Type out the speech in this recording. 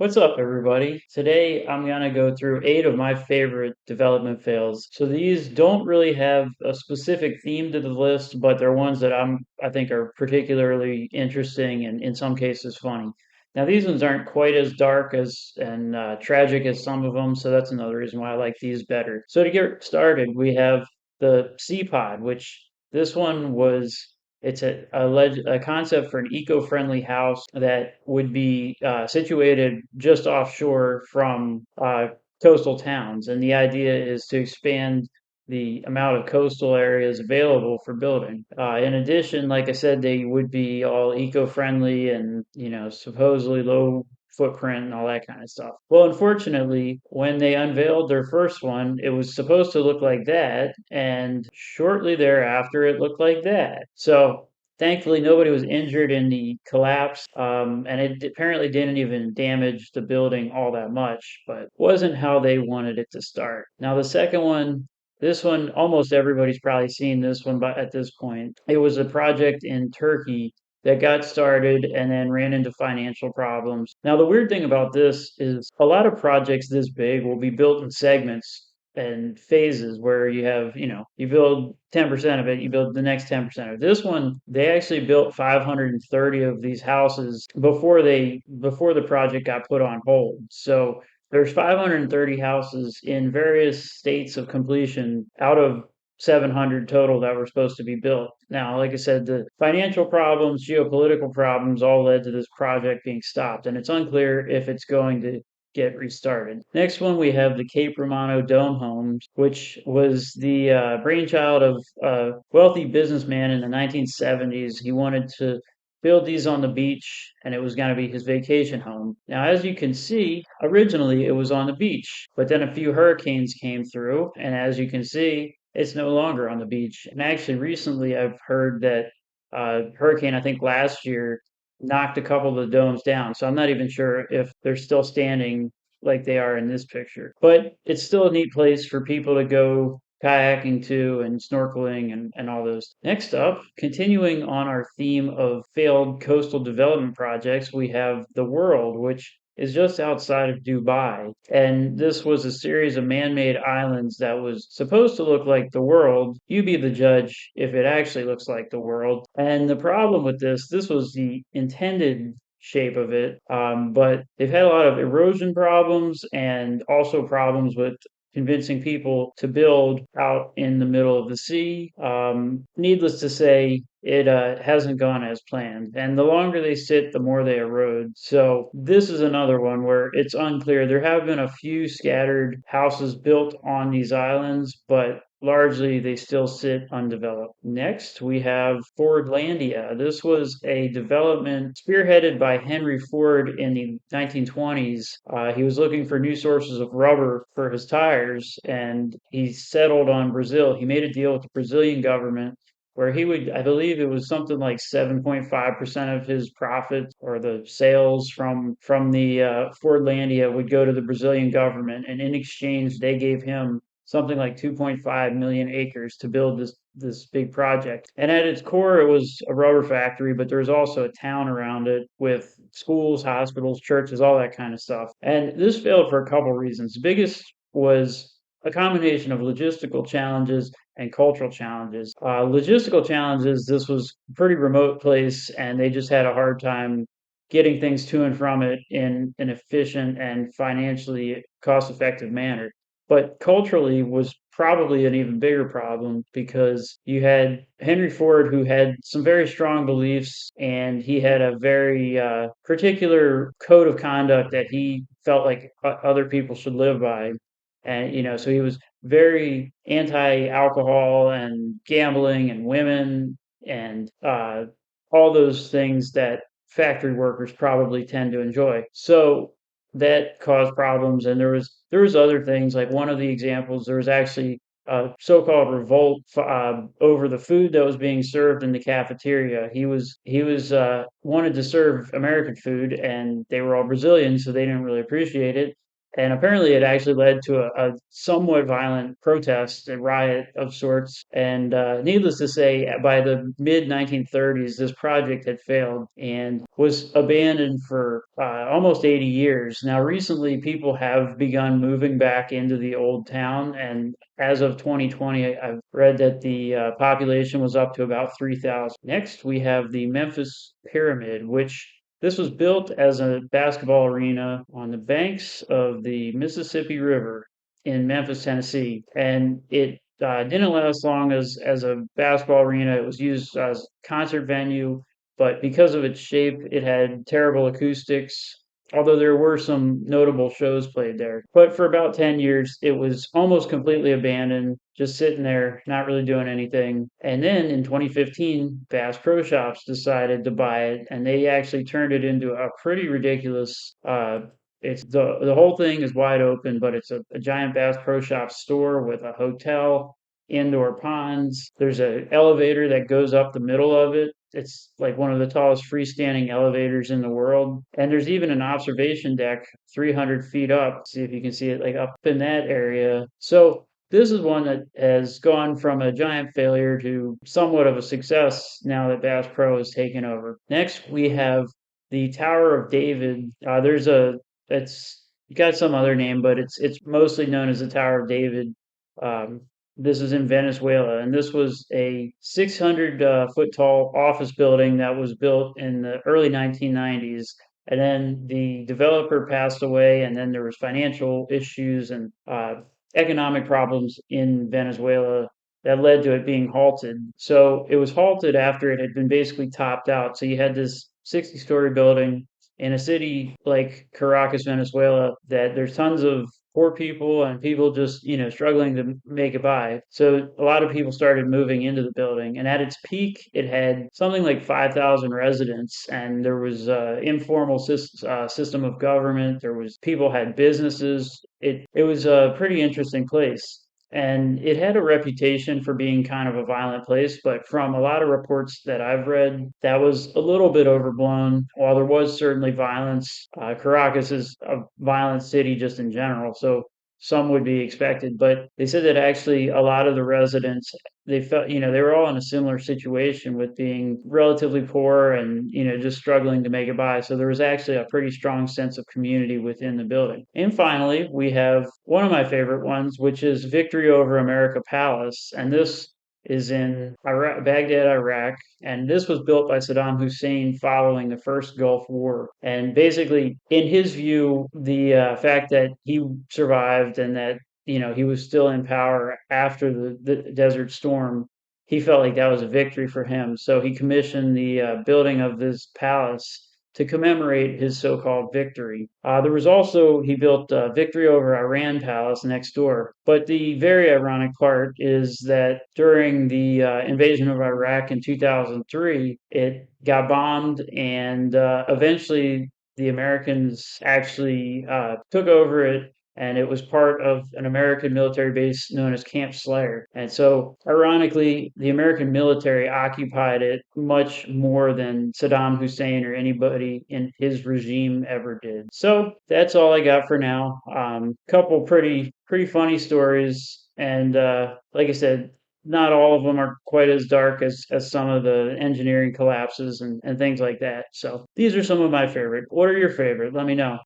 What's up, everybody? Today I'm going to go through 8 of my favorite development fails. So these don't really have a specific theme to the list, but they're ones that I think are particularly interesting and in some cases funny. Now these ones aren't quite as dark as and tragic as some of them, so that's another reason why I like these better. So to get started, we have the Seapod, which this one was it's a concept for an eco-friendly house that would be situated just offshore from coastal towns. And the idea is to expand the amount of coastal areas available for building. In addition, like I said, they would be all eco-friendly and, supposedly low footprint and all that kind of stuff. Well, unfortunately, when they unveiled their first one, it was supposed to look like that, and shortly thereafter, it looked like that. So thankfully, nobody was injured in the collapse, and it apparently didn't even damage the building all that much, but wasn't how they wanted it to start. Now, the second one, this one, almost everybody's probably seen this one by, at this point. It was a project in Turkey that got started and then ran into financial problems. Now, the weird thing about this is a lot of projects this big will be built in segments and phases where you have, you build 10% of it, you build the next 10% of it. This one, they actually built 530 of these houses before the project got put on hold. So there's 530 houses in various states of completion out of 700 total that were supposed to be built. Now, like I said, the financial problems, geopolitical problems all led to this project being stopped, and it's unclear if it's going to get restarted. Next one, we have the Cape Romano Dome Homes, which was the brainchild of a wealthy businessman in the 1970s. He wanted to build these on the beach, and it was going to be his vacation home. Now, as you can see, originally it was on the beach, but then a few hurricanes came through, and as you can see, it's no longer on the beach. And actually, recently I've heard that hurricane, I think last year, knocked a couple of the domes down. So I'm not even sure if they're still standing like they are in this picture. But it's still a neat place for people to go kayaking to and snorkeling and all those. Next up, continuing on our theme of failed coastal development projects, we have The World, which is just outside of Dubai. And this was a series of man made islands that was supposed to look like the world. You be the judge if it actually looks like the world. And the problem with this was the intended shape of it, but they've had a lot of erosion problems and also problems with convincing people to build out in the middle of the sea. Needless to say, it hasn't gone as planned. And the longer they sit, the more they erode. So this is another one where it's unclear. There have been a few scattered houses built on these islands, but largely they still sit undeveloped. Next, we have Fordlandia. This was a development spearheaded by Henry Ford in the 1920s. He was looking for new sources of rubber for his tires, and he settled on Brazil. He made a deal with the Brazilian government where he would, I believe it was something like 7.5% of his profit or the sales from the Fordlandia would go to the Brazilian government, and in exchange they gave him something like 2.5 million acres to build this big project. And at its core, it was a rubber factory, but there was also a town around it with schools, hospitals, churches, all that kind of stuff. And this failed for a couple reasons. The biggest was a combination of logistical challenges and cultural challenges. Logistical challenges, this was a pretty remote place, and they just had a hard time getting things to and from it in an efficient and financially cost effective manner. But culturally was probably an even bigger problem because you had Henry Ford, who had some very strong beliefs, and he had a very particular code of conduct that he felt like other people should live by. And, so he was very anti alcohol and gambling and women and all those things that factory workers probably tend to enjoy. So that caused problems, and there was other things. Like one of the examples, there was actually a so-called revolt over the food that was being served in the cafeteria. He was wanted to serve American food, and they were all Brazilian, so they didn't really appreciate it. And apparently, it actually led to a somewhat violent protest, a riot of sorts. And needless to say, by the mid 1930s, this project had failed and was abandoned for almost 80 years. Now, recently, people have begun moving back into the old town. And as of 2020, I've read that the population was up to about 3,000. Next, we have the Memphis Pyramid, which this was built as a basketball arena on the banks of the Mississippi River in Memphis, Tennessee, and it didn't last long as a basketball arena. It was used as a concert venue, but because of its shape, it had terrible acoustics. Although there were some notable shows played there. But for about 10 years, it was almost completely abandoned, just sitting there, not really doing anything. And then in 2015, Bass Pro Shops decided to buy it, and they actually turned it into a pretty ridiculous. It's the whole thing is wide open, but it's a giant Bass Pro Shops store with a hotel, indoor ponds. There's an elevator that goes up the middle of it. It's like one of the tallest freestanding elevators in the world. And there's even an observation deck 300 feet up. See if you can see it like up in that area. So this is one that has gone from a giant failure to somewhat of a success now that Bass Pro has taken over. Next, we have the Tower of David. It's got some other name, but it's mostly known as the Tower of David. Um, this is in Venezuela, and this was a 600 foot tall office building that was built in the early 1990s. And then the developer passed away, and then there was financial issues and economic problems in Venezuela that led to it being halted. So it was halted after it had been basically topped out. So you had this 60-story building in a city like Caracas, Venezuela, that there's tons of poor people and people just, struggling to make it by. So a lot of people started moving into the building. And at its peak, it had something like 5,000 residents. And there was informal system of government. There was people had businesses. It was a pretty interesting place. And it had a reputation for being kind of a violent place, but from a lot of reports that I've read, that was a little bit overblown. While there was certainly violence, Caracas is a violent city just in general, so some would be expected. But they said that actually a lot of the residents, they felt, they were all in a similar situation with being relatively poor and, just struggling to make it by. So there was actually a pretty strong sense of community within the building. And finally, we have one of my favorite ones, which is Victory Over America Palace. And this is in Iraq, Baghdad, Iraq, and this was built by Saddam Hussein following the first Gulf War. And basically, in his view, the fact that he survived and that he was still in power after the Desert Storm, he felt like that was a victory for him. So he commissioned the building of this palace to commemorate his so-called victory. There was also, he built Victory Over Iran Palace next door. But the very ironic part is that during the invasion of Iraq in 2003, it got bombed, and eventually the Americans actually took over it, and it was part of an American military base known as Camp Slayer. And so, ironically, the American military occupied it much more than Saddam Hussein or anybody in his regime ever did. So that's all I got for now. Couple pretty funny stories, and like I said, not all of them are quite as dark as some of the engineering collapses and things like that. So these are some of my favorite. What are your favorite? Let me know.